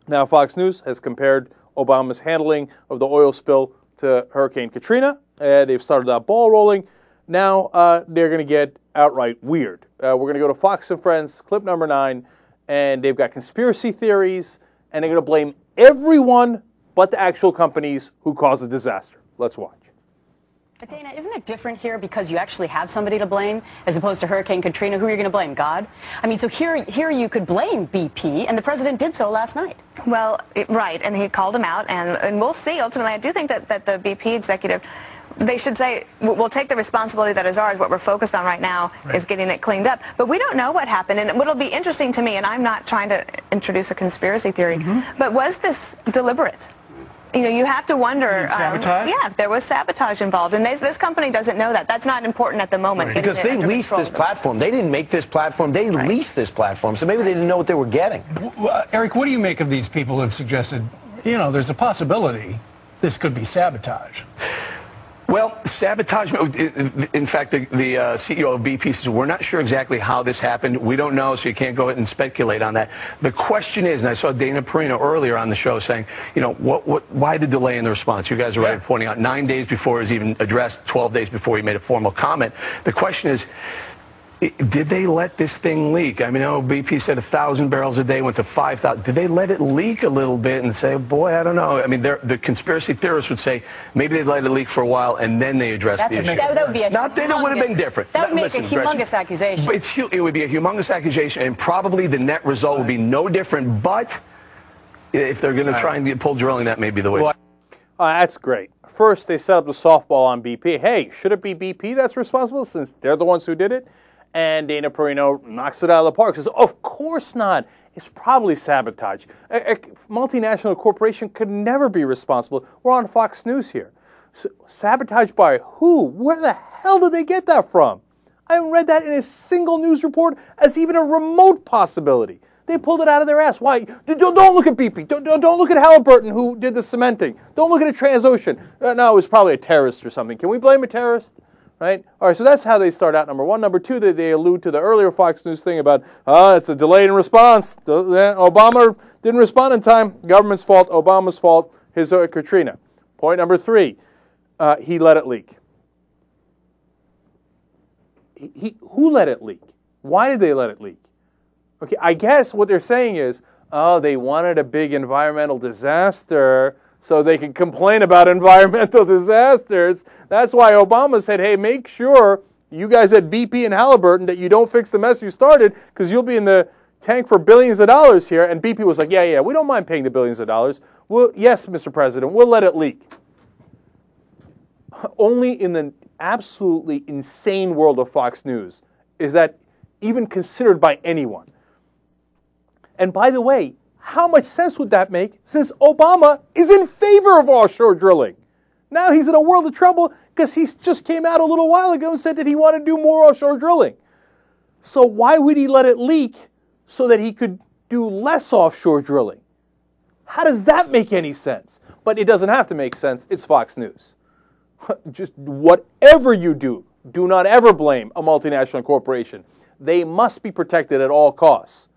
Now, Fox News has compared Obama's handling of the oil spill to Hurricane Katrina. They've started that ball rolling. Now they're going to get outright weird. We're going to go to Fox and Friends, clip number 9, and they've got conspiracy theories, and they're going to blame everyone but the actual companies who caused the disaster. Let's watch. But Dana, isn't it different here because you actually have somebody to blame as opposed to Hurricane Katrina? Who are you going to blame? God? I mean, so here you could blame BP, and the president did so last night. Well, right, and he called him out, and we'll see. Ultimately, I do think that the BP executive, they should say, we'll take the responsibility that is ours. What we're focused on right now is getting it cleaned up. But we don't know what happened, and what'll be interesting to me, and I'm not trying to introduce a conspiracy theory, but was this deliberate? You know, you have to wonder. Sabotage? Yeah, there was sabotage involved, and this company doesn't know that. That's not important at the moment. Right. Because they leased this platform. They didn't make this platform. They leased this platform, so maybe they didn't know what they were getting. Well, Eric, what do you make of these people who have suggested, you know, there's a possibility this could be sabotage? Well, sabotage, in fact, the CEO of BP says, we're not sure exactly how this happened. We don't know, so you can't go ahead and speculate on that. The question is, and I saw Dana Perino earlier on the show saying, you know, why the delay in the response? You guys are right pointing out 9 days before it was even addressed, 12 days before he made a formal comment. The question is, did they let this thing leak? I mean, BP said 1,000 barrels a day went to 5,000. Did they let it leak a little bit and say, boy, I don't know. I mean, the conspiracy theorists would say maybe they let it leak for a while and then they addressed the issue. That would be a it would have been different. That would make a humongous accusation. It would be a humongous accusation, and probably the net result would be no different. But if they're going to try and pull drilling, that may be the way. That's great. First, they set up the softball on BP. Hey, should it be BP that's responsible since they're the ones who did it? And Dana Perino knocks it out of the park. Says, of course not. It's probably sabotage. A multinational corporation could never be responsible. We're on Fox News here. So, sabotage by who? Where the hell did they get that from? I haven't read that in a single news report as even a remote possibility. They pulled it out of their ass. Why? Don't look at BP. Don't look at Halliburton, who did the cementing. Don't look at a Transocean. No, it was probably a terrorist or something. Can we blame a terrorist? Right? All right, so that's how they start out, number one. Number two, they allude to the earlier Fox News thing about, it's a delay in response. Obama didn't respond in time. Government's fault, Obama's fault, his Katrina. Point number three, he let it leak. Who let it leak? Why did they let it leak? Okay, I guess what they're saying is, they wanted a big environmental disaster so they can complain about environmental disasters. That's why Obama said, hey, make sure you guys at BP and Halliburton that you don't fix the mess you started because you'll be in the tank for billions of dollars here. And BP was like, yeah, we don't mind paying the billions of dollars. Well, yes, Mr. President, we'll let it leak. Only in the absolutely insane world of Fox News is that even considered by anyone. And by the way, how much sense would that make since Obama is in favor of offshore drilling? Now he's in a world of trouble because he just came out a little while ago and said that he wanted to do more offshore drilling. So why would he let it leak so that he could do less offshore drilling? How does that make any sense? But it doesn't have to make sense. It's Fox News. Just whatever you do not ever blame a multinational corporation. They must be protected at all costs.